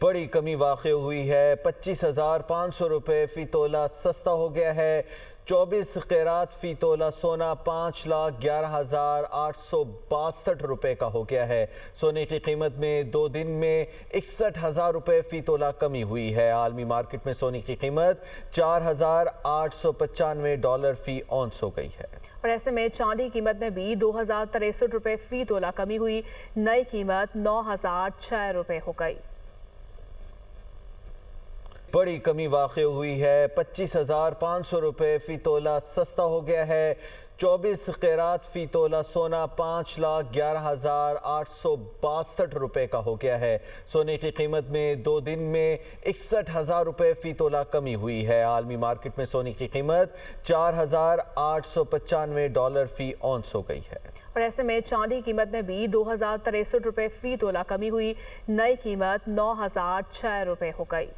बड़ी कमी वाक़ हुई है। 25,500 रुपये फ़ी तोला सस्ता हो गया है। 24 कैरात फ़ी तोला सोना 5,11,862 रुपये का हो गया है। सोने की कीमत में 2 दिन में 61,000 रुपये फ़ी तोला कमी हुई है। आलमी मार्केट में सोने की कीमत $4,895 फ़ी औंस हो गई है। और ऐसे में चांदी कीमत में भी 2,063 रुपये फ़ी तोला कमी हुई। नई कीमत 9,006 रुपये हो गई। बड़ी कमी वाक़ हुई है। 25,500 रुपये फ़ी तोला सस्ता हो गया है। 24 कैरात फ़ी तोला सोना 5,11,862 रुपये का हो गया है। सोने की कीमत में 2 दिन में 61,000 रुपये फ़ी तोला कमी हुई है। आलमी मार्केट में सोने की कीमत $4,895 फ़ी औंस हो गई है। और ऐसे में चांदी कीमत में भी 2,063 रुपये फ़ी तोला कमी हुई। नई कीमत 9,006 रुपये हो गई।